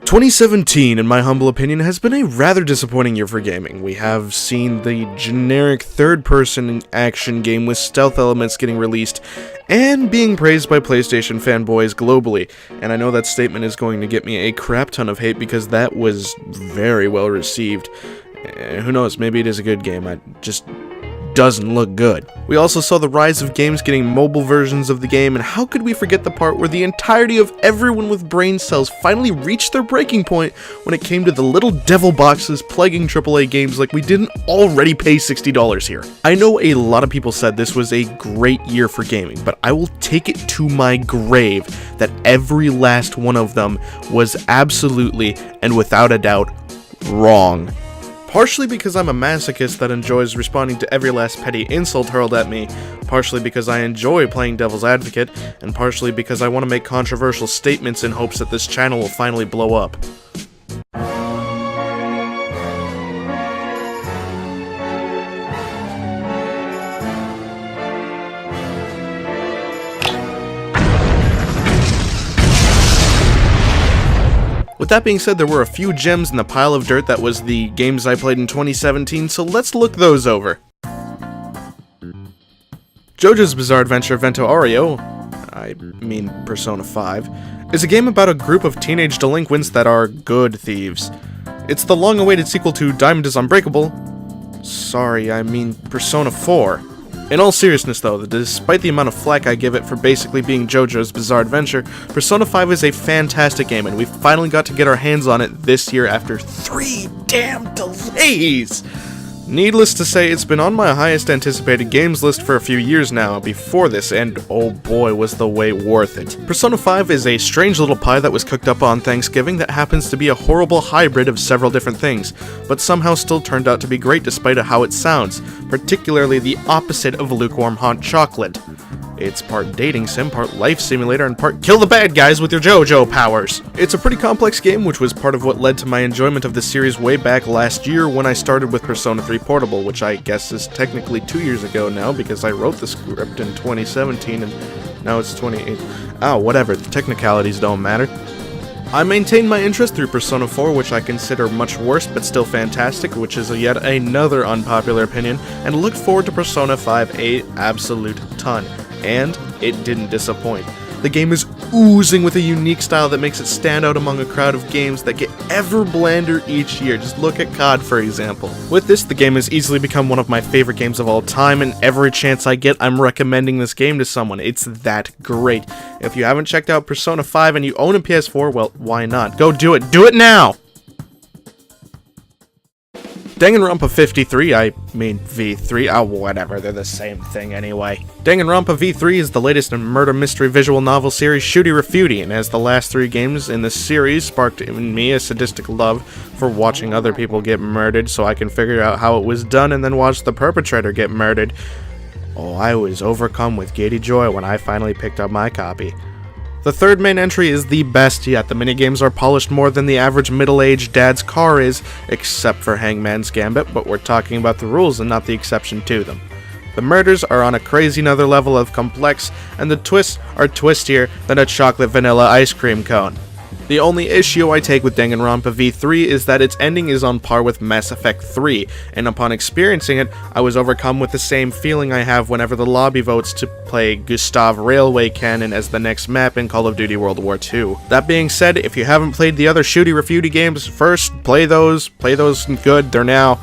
2017, in my humble opinion, has been a rather disappointing year for gaming. We have seen the generic third-person action game with stealth elements getting released and being praised by PlayStation fanboys globally. And I know that statement is going to get me a crap ton of hate because that was very well received. Who knows, maybe it is a good game, it just doesn't look good. We also saw the rise of games getting mobile versions of the game, and how could we forget the part where the entirety of everyone with brain cells finally reached their breaking point when it came to the little devil boxes plaguing AAA games like we didn't already pay $60 here. I know a lot of people said this was a great year for gaming, but I will take it to my grave that every last one of them was absolutely and without a doubt wrong. Partially because I'm a masochist that enjoys responding to every last petty insult hurled at me, partially because I enjoy playing devil's advocate, and partially because I want to make controversial statements in hopes that this channel will finally blow up. With that being said, there were a few gems in the pile of dirt that was the games I played in 2017, so let's look those over. JoJo's Bizarre Adventure Vento Aureo, I mean Persona 5, is a game about a group of teenage delinquents that are good thieves. It's the long-awaited sequel to Diamond is Unbreakable. Sorry, I mean Persona 4. In all seriousness though, despite the amount of flack I give it for basically being JoJo's Bizarre Adventure, Persona 5 is a fantastic game, and we finally got to get our hands on it this year after 3 damn delays! Needless to say, it's been on my highest anticipated games list for a few years now before this, and oh boy was the wait worth it. Persona 5 is a strange little pie that was cooked up on Thanksgiving that happens to be a horrible hybrid of several different things, but somehow still turned out to be great despite how it sounds, particularly the opposite of lukewarm hot chocolate. It's part dating sim, part life simulator, and part kill the bad guys with your JoJo powers. It's a pretty complex game, which was part of what led to my enjoyment of the series way back last year when I started with Persona 3 Portable, which I guess is technically 2 years ago now because I wrote the script in 2017 and now it's 28. Oh, whatever, the technicalities don't matter. I maintained my interest through Persona 4, which I consider much worse but still fantastic, which is yet another unpopular opinion, and looked forward to Persona 5 a absolute ton. And it didn't disappoint. The game is oozing with a unique style that makes it stand out among a crowd of games that get ever blander each year. Just look at COD, for example. With this, the game has easily become one of my favorite games of all time, and every chance I get, I'm recommending this game to someone. It's that great. If you haven't checked out Persona 5 and you own a PS4, well, why not? Go do it. Do it now! Danganronpa 53, I mean V3, oh whatever, they're the same thing anyway. Danganronpa V3 is the latest in murder mystery visual novel series Shooty Refuty, and as the last 3 games in the series sparked in me a sadistic love for watching other people get murdered so I can figure out how it was done and then watch the perpetrator get murdered. Oh, I was overcome with giddy joy when I finally picked up my copy. The third main entry is the best yet. The minigames are polished more than the average middle-aged dad's car is, except for Hangman's Gambit, but we're talking about the rules and not the exception to them. The murders are on a crazy another level of complex, and the twists are twistier than a chocolate vanilla ice cream cone. The only issue I take with Danganronpa V3 is that its ending is on par with Mass Effect 3, and upon experiencing it, I was overcome with the same feeling I have whenever the lobby votes to play Gustav Railway Cannon as the next map in Call of Duty World War II. That being said, if you haven't played the other Shooty Refuty games, first, play those good, they're now...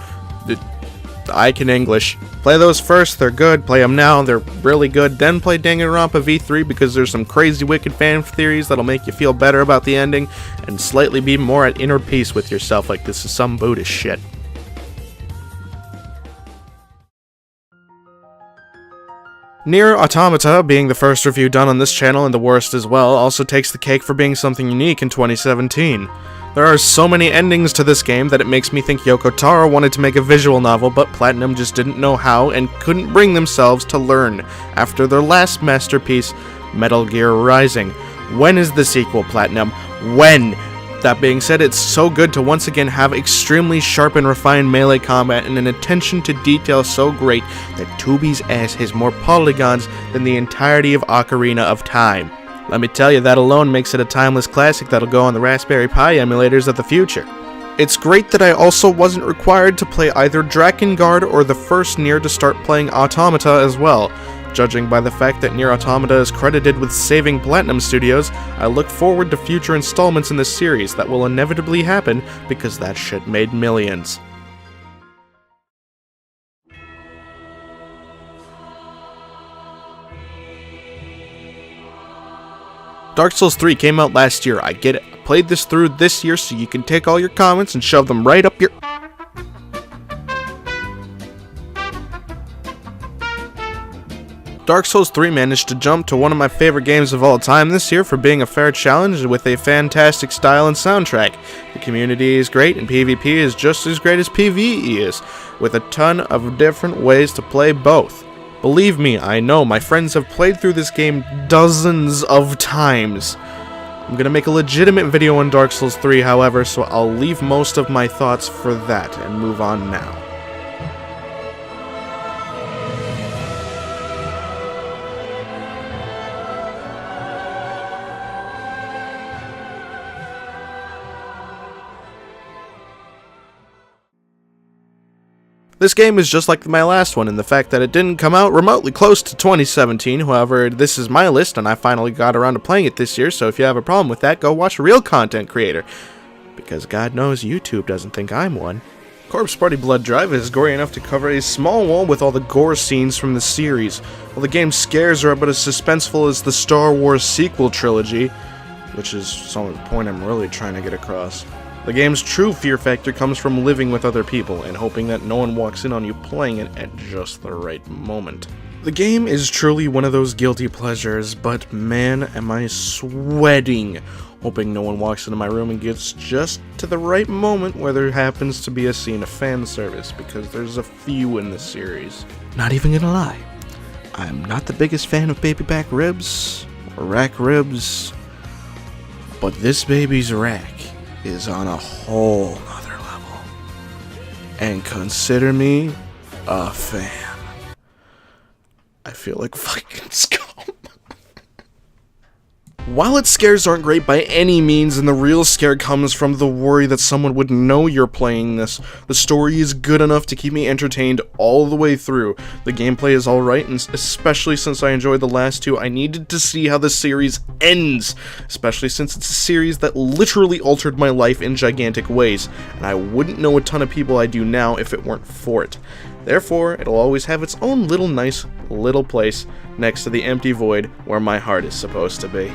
I can English. Play those first, they're good, play them now, they're really good, then play Danganronpa V3 because there's some crazy wicked fan theories that'll make you feel better about the ending, and slightly be more at inner peace with yourself like this is some Buddhist shit. Nier Automata, being the first review done on this channel and the worst as well, also takes the cake for being something unique in 2017. There are so many endings to this game that it makes me think Yoko Taro wanted to make a visual novel, but Platinum just didn't know how and couldn't bring themselves to learn after their last masterpiece, Metal Gear Rising. When is the sequel, Platinum? When? That being said, it's so good to once again have extremely sharp and refined melee combat and an attention to detail so great that Tubi's ass has more polygons than the entirety of Ocarina of Time. Let me tell you, that alone makes it a timeless classic that'll go on the Raspberry Pi emulators of the future. It's great that I also wasn't required to play either Drakengard or the first Nier to start playing Automata as well. Judging by the fact that Nier Automata is credited with saving Platinum Studios, I look forward to future installments in this series that will inevitably happen because that shit made millions. Dark Souls 3 came out last year, I get it. I played this through this year so you can take all your comments and shove them right up your... Dark Souls 3 managed to jump to one of my favorite games of all time this year for being a fair challenge with a fantastic style and soundtrack. The community is great and PvP is just as great as PvE is, with a ton of different ways to play both. Believe me, I know, my friends have played through this game dozens of times. I'm gonna make a legitimate video on Dark Souls 3, however, so I'll leave most of my thoughts for that and move on now. This game is just like my last one in the fact that it didn't come out remotely close to 2017, however, this is my list and I finally got around to playing it this year, so if you have a problem with that, go watch a real content creator. Because God knows YouTube doesn't think I'm one. Corpse Party Blood Drive is gory enough to cover a small wall with all the gore scenes from the series, while the game's scares are about as suspenseful as the Star Wars sequel trilogy, which is some point I'm really trying to get across. The game's true fear factor comes from living with other people and hoping that no one walks in on you playing it at just the right moment. The game is truly one of those guilty pleasures, but man, am I sweating, hoping no one walks into my room and gets just to the right moment where there happens to be a scene of fan service, because there's a few in the series. Not even gonna lie, I'm not the biggest fan of baby back ribs, or rack ribs, but this baby's rack is on a whole nother level. And consider me a fan. I feel like fucking scum. While its scares aren't great by any means, and the real scare comes from the worry that someone would know you're playing this, the story is good enough to keep me entertained all the way through. The gameplay is alright, and especially since I enjoyed the last two, I needed to see how the series ends, especially since it's a series that literally altered my life in gigantic ways, and I wouldn't know a ton of people I do now if it weren't for it. Therefore, it'll always have its own little nice little place next to the empty void where my heart is supposed to be.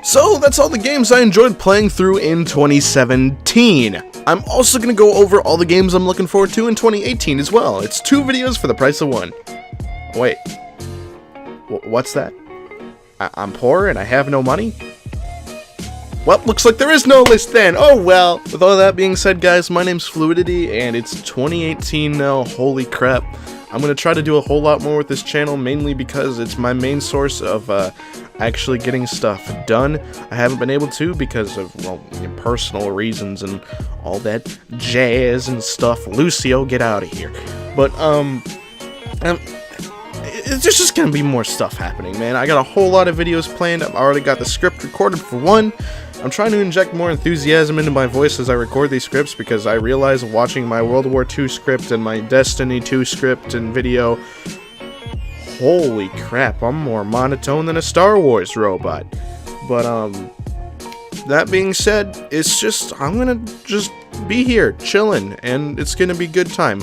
So that's all the games I enjoyed playing through in 2017. I'm also going to go over all the games I'm looking forward to in 2018 as well. It's 2 videos for the price of 1. Wait. What's that? I'm poor and I have no money? Well, looks like there is no list then. Oh well. With all that being said, guys, my name's Fluidity and it's 2018 now. Holy crap. I'm going to try to do a whole lot more with this channel, mainly because it's my main source of actually getting stuff done. I haven't been able to because of, well, personal reasons and all that jazz and stuff. Lucio, get out of here. But, there's just gonna be more stuff happening, man. I got a whole lot of videos planned. I've already got the script recorded for one. I'm trying to inject more enthusiasm into my voice as I record these scripts because I realize watching my World War II script and my Destiny 2 script and video, holy crap, I'm more monotone than a Star Wars robot. But, that being said, it's just, I'm gonna just be here, chilling, and it's gonna be a good time.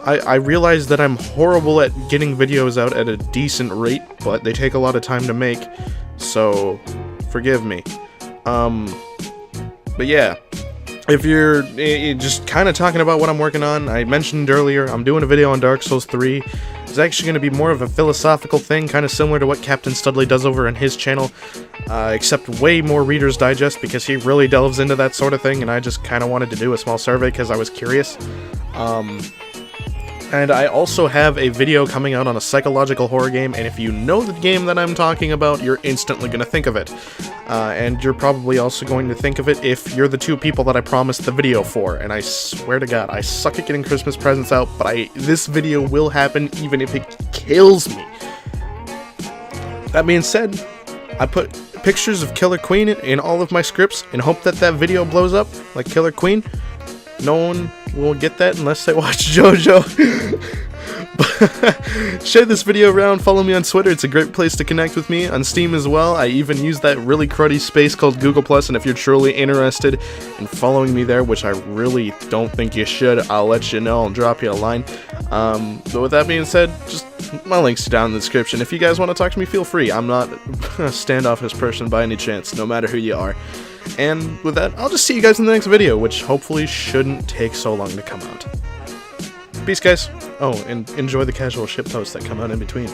I realize that I'm horrible at getting videos out at a decent rate, but they take a lot of time to make, so forgive me. But yeah, if you're just kind of talking about what I'm working on, I mentioned earlier, I'm doing a video on Dark Souls 3. It's actually going to be more of a philosophical thing, kind of similar to what Captain Studley does over on his channel, except way more Reader's Digest, because he really delves into that sort of thing, and I just kind of wanted to do a small survey because I was curious. And I also have a video coming out on a psychological horror game, and if you know the game that I'm talking about, you're instantly going to think of it. And you're probably also going to think of it if you're the two people that I promised the video for, and I swear to God, I suck at getting Christmas presents out, but this video will happen even if it kills me. That being said, I put pictures of Killer Queen in all of my scripts and hope that that video blows up like Killer Queen. No one will get that unless they watch JoJo. Share this video around, follow me on Twitter, it's a great place to connect with me, on Steam as well. I even use that really cruddy space called Google+, and if you're truly interested in following me there, which I really don't think you should, I'll let you know, I'll drop you a line. But with that being said, just my links are down in the description. If you guys want to talk to me, feel free. I'm not a standoffish person by any chance, no matter who you are. And with that, I'll just see you guys in the next video, which hopefully shouldn't take so long to come out. Peace, guys. Oh, and enjoy the casual shitposts that come out in between.